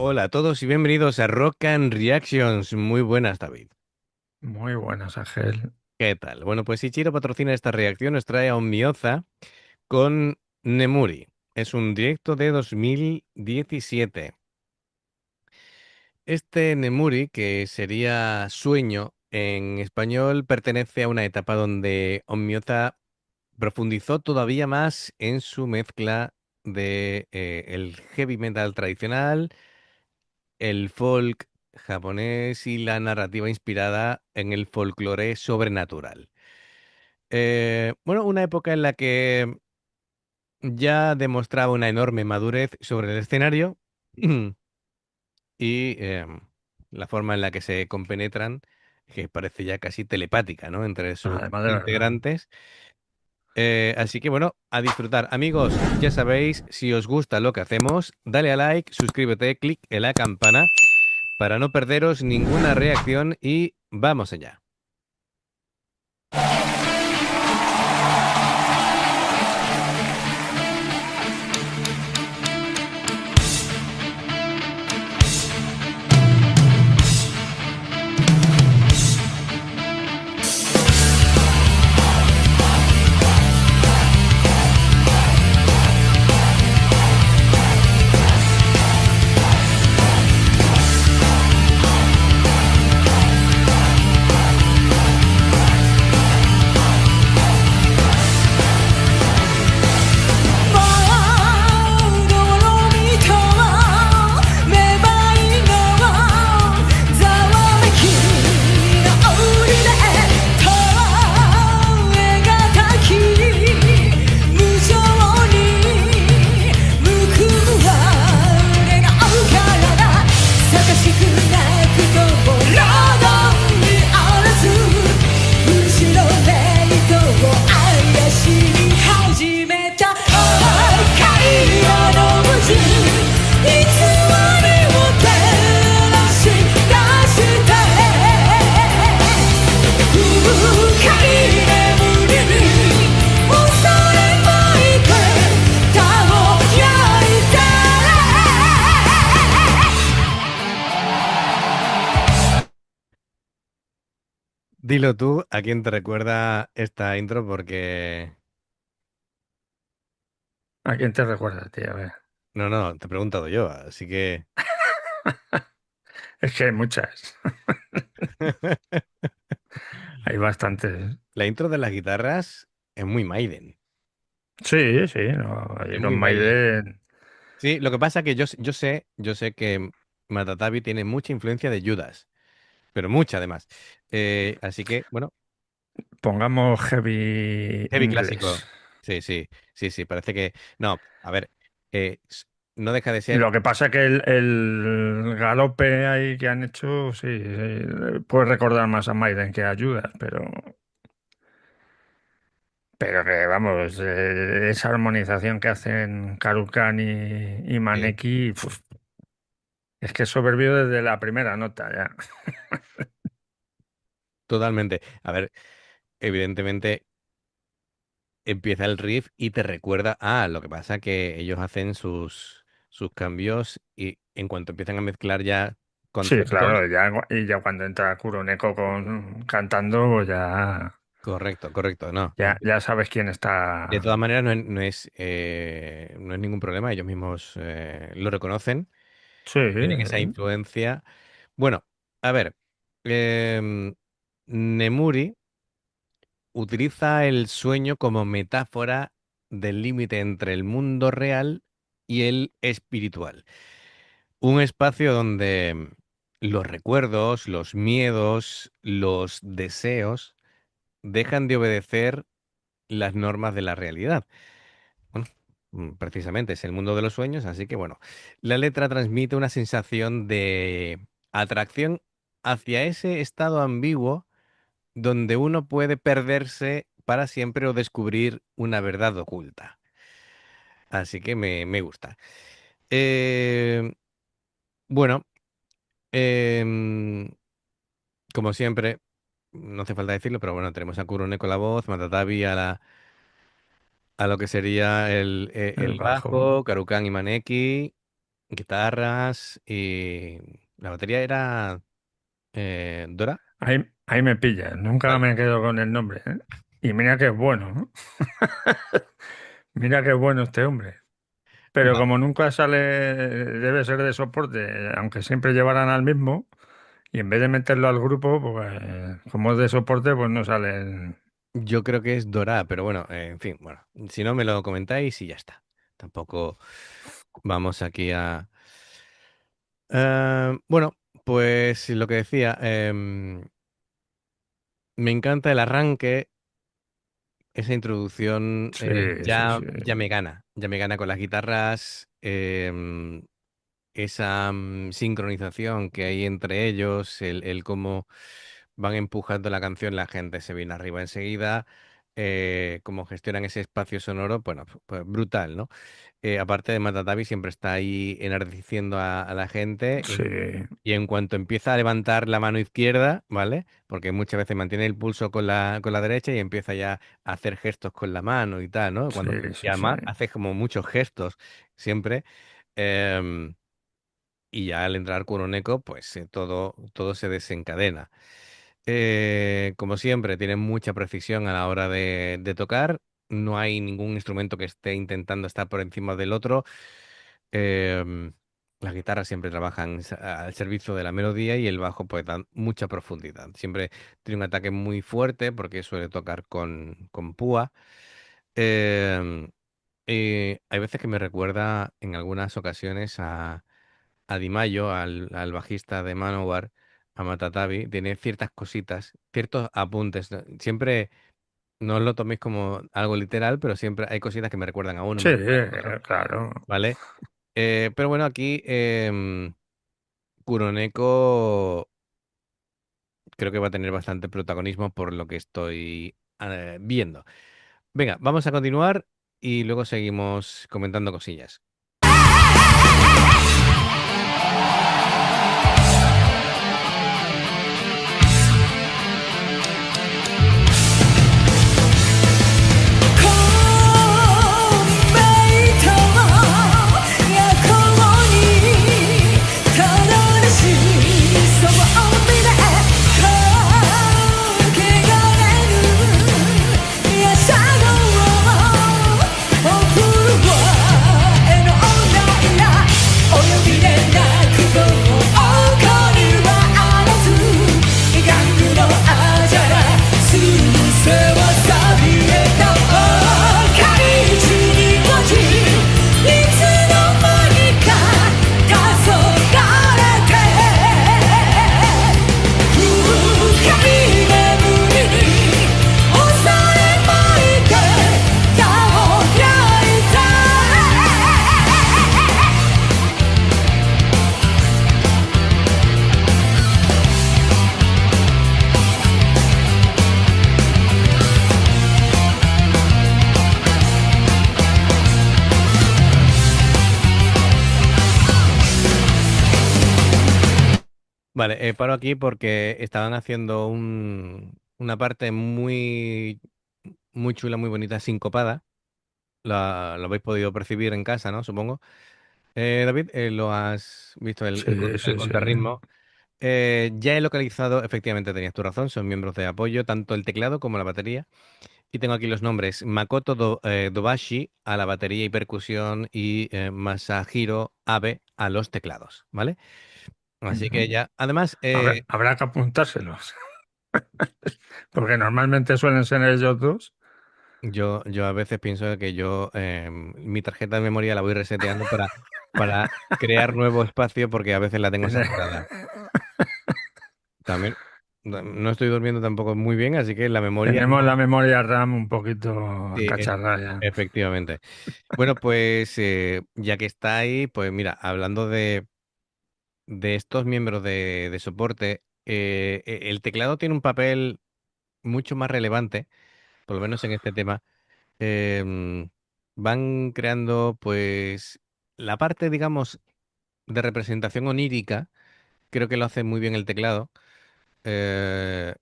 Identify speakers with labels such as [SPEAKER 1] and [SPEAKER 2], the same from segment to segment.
[SPEAKER 1] Hola a todos y bienvenidos a Rock and Reactions. Muy buenas, David.
[SPEAKER 2] Muy buenas, Ángel.
[SPEAKER 1] ¿Qué tal? Bueno, pues Ichiro patrocina esta reacción, nos trae a un Mioza con Nemuri. Es un directo de 2017. Este Nemuri, que sería Sueño en español, pertenece a una etapa donde Onmyoza profundizó todavía más en su mezcla de el heavy metal tradicional, el folk japonés y la narrativa inspirada en el folclore sobrenatural. Bueno, una época en la que ya demostraba una enorme madurez sobre el escenario y la forma en la que se compenetran, que parece ya casi telepática, ¿no? Entre sus
[SPEAKER 2] Además de verdad.
[SPEAKER 1] integrantes. Así que bueno, a disfrutar. Amigos, ya sabéis, si os gusta lo que hacemos, dale a like, suscríbete, clic en la campana para no perderos ninguna reacción y vamos allá. Dilo tú a quién te recuerda esta intro porque...
[SPEAKER 2] ¿A quién te recuerda, tío? A ver.
[SPEAKER 1] No, no, te he preguntado yo, así que...
[SPEAKER 2] Es que hay muchas. Hay bastantes.
[SPEAKER 1] La intro de las guitarras es muy Maiden.
[SPEAKER 2] Sí, sí, no.
[SPEAKER 1] Es
[SPEAKER 2] Iron
[SPEAKER 1] muy Maiden.
[SPEAKER 2] Maiden.
[SPEAKER 1] Sí, lo que pasa es que yo sé que Matatabi tiene mucha influencia de Judas, pero mucha además. Así que, bueno,
[SPEAKER 2] Pongamos heavy
[SPEAKER 1] heavy
[SPEAKER 2] inglés.
[SPEAKER 1] clásico. Sí, sí, sí, sí, parece que... No, a ver, eh, s- no deja de ser...
[SPEAKER 2] Lo que pasa es que el galope ahí que han hecho, sí, puede recordar más a Maiden que a Judas, pero que vamos, esa armonización que hacen Karukan y
[SPEAKER 1] Sí,
[SPEAKER 2] Maneki, es que es soberbio desde la primera nota ya.
[SPEAKER 1] totalmente. A ver, evidentemente empieza el riff y te recuerda, lo que pasa que ellos hacen sus cambios y en cuanto empiezan a mezclar ya
[SPEAKER 2] Sí,
[SPEAKER 1] conceptos,
[SPEAKER 2] claro, ya, y ya cuando entra Kuroneko cantando, pues ya,
[SPEAKER 1] correcto, correcto, no.
[SPEAKER 2] ya sabes quién
[SPEAKER 1] De
[SPEAKER 2] está.
[SPEAKER 1] todas maneras, no es ningún problema, ellos mismos lo reconocen,
[SPEAKER 2] Sí,
[SPEAKER 1] tienen esa influencia. Bueno, a ver, Nemuri utiliza el sueño como metáfora del límite entre el mundo real y el espiritual. Un espacio donde los recuerdos, los miedos, los deseos dejan de obedecer las normas de la realidad. Bueno, precisamente es el mundo de los sueños, así que bueno, la letra transmite una sensación de atracción hacia ese estado ambiguo donde uno puede perderse para siempre o descubrir una verdad oculta. Así que me gusta. Eh, bueno, em, como siempre, no hace falta decirlo, pero bueno, tenemos a Kurone con la voz, Matatabi a lo que sería el
[SPEAKER 2] el bajo.
[SPEAKER 1] bajo, Karukan y Maneki. guitarras y la batería era Dora.
[SPEAKER 2] Ahí me pillas, nunca
[SPEAKER 1] Vale,
[SPEAKER 2] me quedo con el nombre, ¿eh? Y mira que es bueno, ¿no? Mira que es bueno este hombre. Pero
[SPEAKER 1] vale.
[SPEAKER 2] como nunca sale, debe ser de soporte, aunque siempre llevaran al mismo, y en vez de meterlo al grupo, pues como es de soporte, pues no sale.
[SPEAKER 1] Yo creo que es Dora, pero bueno, en fin, bueno, si no me lo comentáis y ya está. Tampoco vamos aquí a... bueno, pues lo que decía, me encanta el arranque, esa introducción
[SPEAKER 2] Sí, sí,
[SPEAKER 1] ya,
[SPEAKER 2] sí.
[SPEAKER 1] ya me gana con las guitarras, esa sincronización que hay entre ellos, el cómo van empujando la canción, la gente se viene arriba enseguida, cómo gestionan ese espacio sonoro, bueno, pues brutal, ¿no? Aparte de Matatabi, siempre está ahí enardeciendo a la gente
[SPEAKER 2] Sí,
[SPEAKER 1] y en cuanto empieza a levantar la mano izquierda, ¿vale? Porque muchas veces mantiene el pulso con la derecha y empieza ya a hacer gestos con la mano y tal, ¿no?
[SPEAKER 2] sí,
[SPEAKER 1] Y
[SPEAKER 2] sí, sí.
[SPEAKER 1] además hace como muchos gestos siempre. em, y ya al entrar Kuroneko, pues todo se desencadena. Como siempre, tiene mucha precisión a la hora de tocar. No hay ningún instrumento que esté intentando estar por encima del otro. Em, las guitarras siempre trabajan al servicio de la melodía y el bajo pues da mucha profundidad. Siempre tiene un ataque muy fuerte porque suele tocar con púa. Em, hay veces que me recuerda en algunas ocasiones a Di Maio, al bajista de Manowar, a Matatabi, tiene ciertas cositas, ciertos apuntes, ¿no? Siempre no os lo toméis como algo literal, pero siempre hay cositas que me recuerdan a uno,
[SPEAKER 2] Sí,
[SPEAKER 1] me recuerdan a otro,
[SPEAKER 2] claro.
[SPEAKER 1] ¿vale? Pero bueno, aquí Kuroneko creo que va a tener bastante protagonismo por lo que estoy viendo. Venga, vamos a continuar y luego seguimos comentando cosillas. Vale, paro aquí porque estaban haciendo una parte muy chula, muy bonita, sincopada. Lo habéis podido percibir en casa, ¿no? Supongo. David, lo has visto
[SPEAKER 2] Sí,
[SPEAKER 1] el
[SPEAKER 2] sí, sí.
[SPEAKER 1] contrarritmo. Ya he localizado, efectivamente tenías tu razón, son miembros de apoyo, tanto el teclado como la batería. Y tengo aquí los nombres: Makoto Dobashi a la batería y percusión y Masahiro Abe a los teclados, ¿vale? Así que
[SPEAKER 2] Ujú.
[SPEAKER 1] ya, además,
[SPEAKER 2] Habrá que apuntárselos, porque normalmente suelen ser ellos dos.
[SPEAKER 1] yo a veces pienso que mi tarjeta de memoria la voy reseteando para crear nuevo espacio porque a veces la tengo
[SPEAKER 2] Tiene-
[SPEAKER 1] saturada. También no estoy durmiendo tampoco muy bien, así que la memoria
[SPEAKER 2] Tenemos la
[SPEAKER 1] no.
[SPEAKER 2] memoria RAM un poquito
[SPEAKER 1] Sí,
[SPEAKER 2] acacharrada.
[SPEAKER 1] efectivamente. Bueno, pues ya que está ahí, pues mira, hablando de estos miembros de soporte, el teclado tiene un papel mucho más relevante, por lo menos en este tema. em, Van creando, pues, la parte, digamos, de representación onírica, creo que lo hace muy bien el teclado, eh,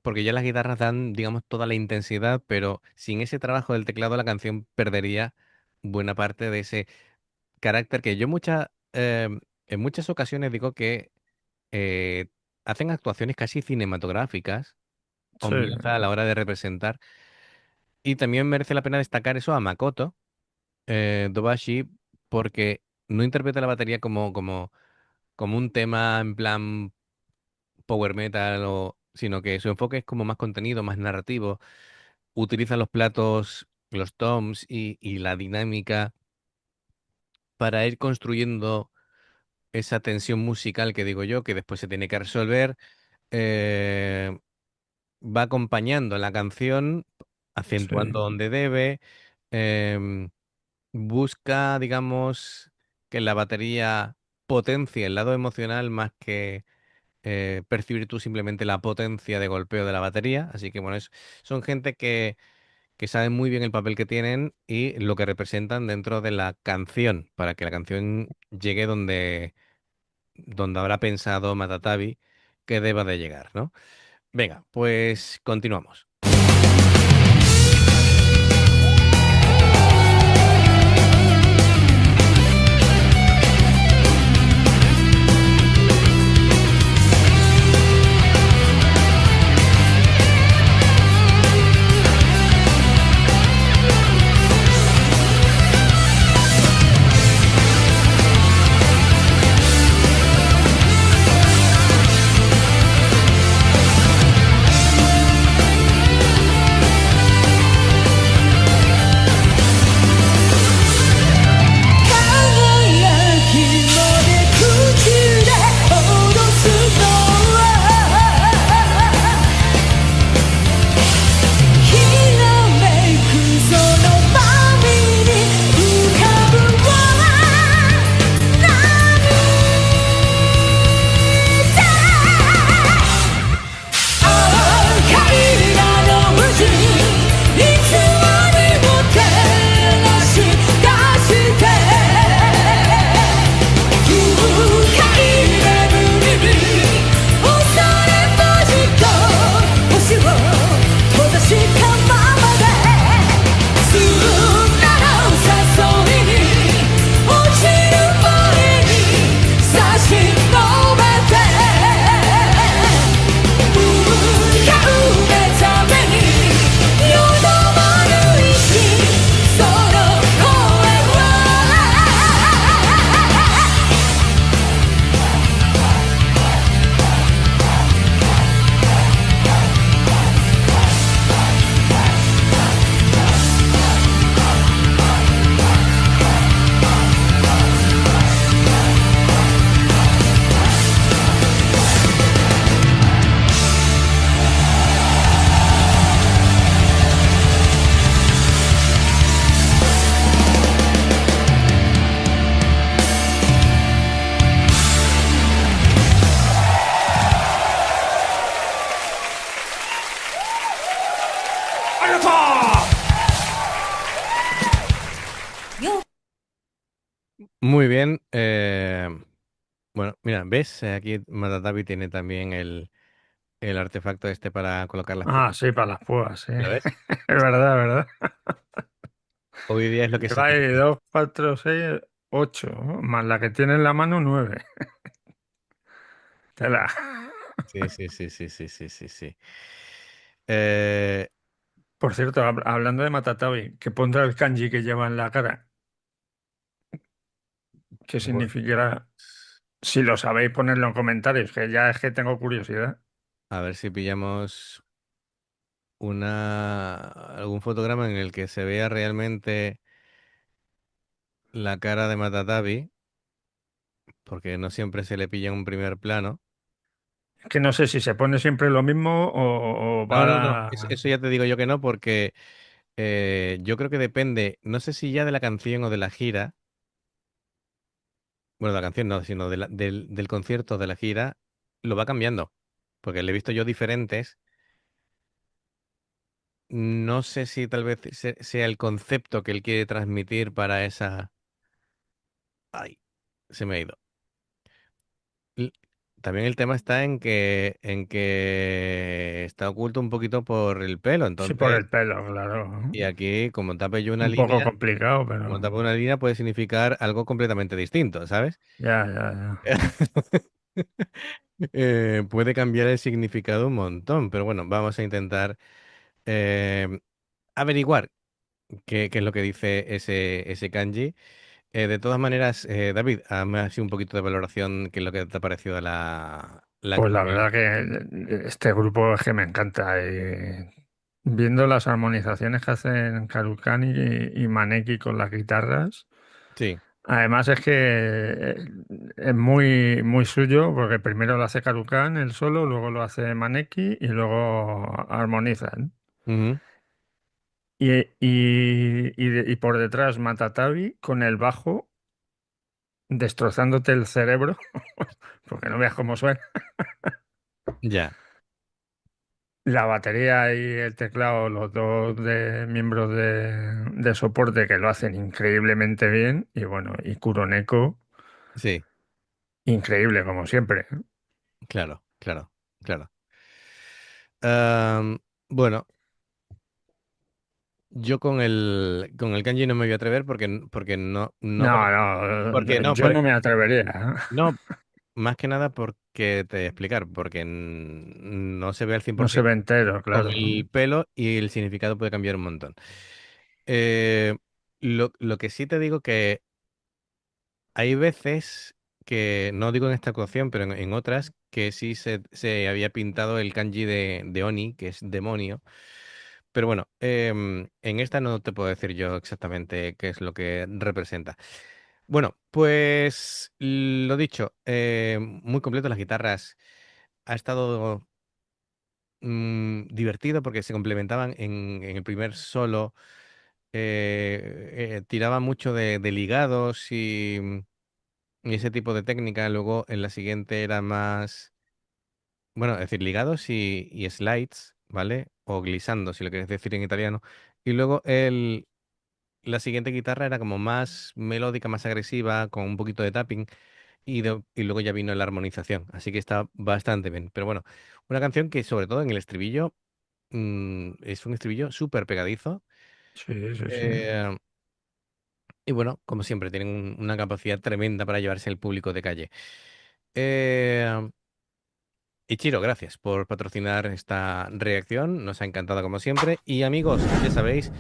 [SPEAKER 1] porque ya las guitarras dan, digamos, toda la intensidad, pero sin ese trabajo del teclado la canción perdería buena parte de ese carácter que yo en muchas ocasiones digo que eh, hacen actuaciones casi cinematográficas
[SPEAKER 2] Sí,
[SPEAKER 1] con Miyazaki a la hora de representar. Y también merece la pena destacar eso a Makoto Dobashi, porque no interpreta la batería como un tema en plan power metal, sino que su enfoque es como más contenido, más narrativo. Utiliza los platos, los toms y la dinámica para ir construyendo esa tensión musical que digo yo, que después se tiene que resolver. eh, Va acompañando la canción, acentuando
[SPEAKER 2] sí.
[SPEAKER 1] donde debe. em, Busca, digamos, que la batería potencie el lado emocional más que percibir tú simplemente la potencia de golpeo de la batería. Así que bueno, son gente que saben muy bien el papel que tienen y lo que representan dentro de la canción, para que la canción llegue donde habrá pensado Matatabi que deba de llegar, ¿no? Venga, pues continuamos. Muy bien. Bueno, mira, ¿ves? Aquí Matatabi tiene también el artefacto este para colocar las
[SPEAKER 2] Ah,
[SPEAKER 1] púas.
[SPEAKER 2] sí, para las púas, sí.
[SPEAKER 1] ¿Lo ves?
[SPEAKER 2] Es verdad, es verdad.
[SPEAKER 1] Hoy día es lo que se
[SPEAKER 2] Lleva ahí
[SPEAKER 1] utiliza.
[SPEAKER 2] 2, 4, 6, 8, ¿no? Más la que tiene en la mano, 9. Tela.
[SPEAKER 1] Sí, sí, sí, sí, sí, sí, sí, sí. Eh,
[SPEAKER 2] Por cierto, hablando de Matatabi, ¿qué pondrá el kanji que lleva en la cara? ¿Qué
[SPEAKER 1] bueno,
[SPEAKER 2] significará? Si lo sabéis, ponedlo en comentarios, que ya es que tengo curiosidad.
[SPEAKER 1] a ver si pillamos algún fotograma en el que se vea realmente la cara de Matatabi, porque no siempre se le pilla en un primer plano.
[SPEAKER 2] Que no sé si se pone siempre lo mismo o
[SPEAKER 1] No, no, no, eso,
[SPEAKER 2] va...
[SPEAKER 1] eso ya te digo yo que no, porque yo creo que depende, no sé si ya de la canción o de la gira. Bueno, de la canción no, sino del concierto, de la gira, lo va cambiando. Porque le he visto yo diferentes. No sé si tal vez sea el concepto que él quiere transmitir para esa. Ay, se me ha ido. L- también el tema está en que está oculto un poquito por el pelo.
[SPEAKER 2] Sí, por
[SPEAKER 1] Entonces,
[SPEAKER 2] el pelo, claro.
[SPEAKER 1] y aquí, como tape yo una
[SPEAKER 2] Un poco
[SPEAKER 1] línea,
[SPEAKER 2] complicado,
[SPEAKER 1] como
[SPEAKER 2] pero
[SPEAKER 1] tape una línea puede significar algo completamente distinto, ¿sabes?
[SPEAKER 2] ya, ya, ya.
[SPEAKER 1] Puede cambiar el significado un montón, pero bueno, vamos a intentar eh, averiguar qué es lo que dice ese kanji. De todas maneras, David, hazme así un poquito de valoración, qué es lo que te ha parecido la
[SPEAKER 2] Pues la
[SPEAKER 1] canción.
[SPEAKER 2] verdad que este grupo es que me encanta. Viendo las armonizaciones que hacen Karukán y Maneki con las guitarras.
[SPEAKER 1] Sí.
[SPEAKER 2] Además es que es muy, muy suyo, porque primero lo hace Karukán él solo, luego lo hace Maneki y luego armonizan.
[SPEAKER 1] Ujú.
[SPEAKER 2] Y por detrás Matatabi con el bajo destrozándote el cerebro, porque no veas cómo suena.
[SPEAKER 1] Ya,
[SPEAKER 2] La batería y el teclado, los dos miembros de soporte que lo hacen increíblemente bien. Y bueno, y Kuroneko,
[SPEAKER 1] sí,
[SPEAKER 2] increíble como siempre.
[SPEAKER 1] claro, claro, claro. Am, bueno, yo con el kanji no me voy a atrever porque no,
[SPEAKER 2] No, no,
[SPEAKER 1] porque no,
[SPEAKER 2] yo no me atrevería.
[SPEAKER 1] no, más que nada porque te voy a explicar, porque no se ve al cien
[SPEAKER 2] No
[SPEAKER 1] por
[SPEAKER 2] se ve
[SPEAKER 1] ciento
[SPEAKER 2] entero,
[SPEAKER 1] con
[SPEAKER 2] claro.
[SPEAKER 1] el pelo y el significado puede cambiar un montón. Eh, lo que sí te digo que hay veces que, no digo en esta ecuación, pero en otras, que sí se había pintado el kanji de Oni, que es demonio. Pero bueno, en esta no te puedo decir yo exactamente qué es lo que representa. Bueno, pues lo dicho, muy completo las guitarras. Ha estado divertido porque se complementaban en el primer solo. Tiraba mucho de ligados y ese tipo de técnica. Luego en la siguiente era más, bueno, es decir, ligados y slides, ¿vale? O glissando, si lo quieres decir en italiano. Y luego la siguiente guitarra era como más melódica, más agresiva, con un poquito de tapping. Y luego ya vino la armonización. Así que está bastante bien. Pero bueno, una canción que sobre todo en el estribillo es un estribillo súper pegadizo.
[SPEAKER 2] Sí, sí, sí.
[SPEAKER 1] eh, y bueno, como siempre, tienen una capacidad tremenda para llevarse el público de calle. Eh, Ichiro, gracias por patrocinar esta reacción. Nos ha encantado como siempre. Y amigos, ya sabéis,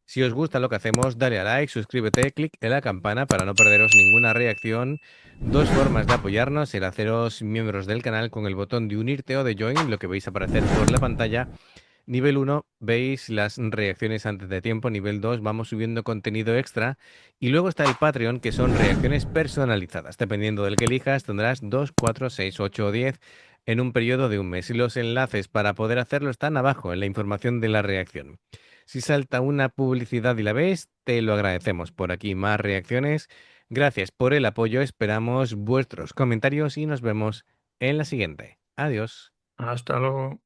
[SPEAKER 1] si os gusta lo que hacemos, dale a like, suscríbete, clic en la campana para no perderos ninguna reacción. Dos formas de apoyarnos: el haceros miembros del canal con el botón de unirte o de join, lo que veis aparecer por la pantalla. Nivel uno, veis las reacciones antes de tiempo. Nivel 2, vamos subiendo contenido extra. Y luego está el Patreon, que son reacciones personalizadas. Dependiendo del que elijas, tendrás 2, 4, 6, 8 o 10 en un periodo de un mes. Y los enlaces para poder hacerlo están abajo en la información de la reacción. Si salta una publicidad y la ves, te lo agradecemos. Por aquí más reacciones. Gracias por el apoyo. Esperamos vuestros comentarios y nos vemos en la siguiente. Adiós.
[SPEAKER 2] Hasta luego.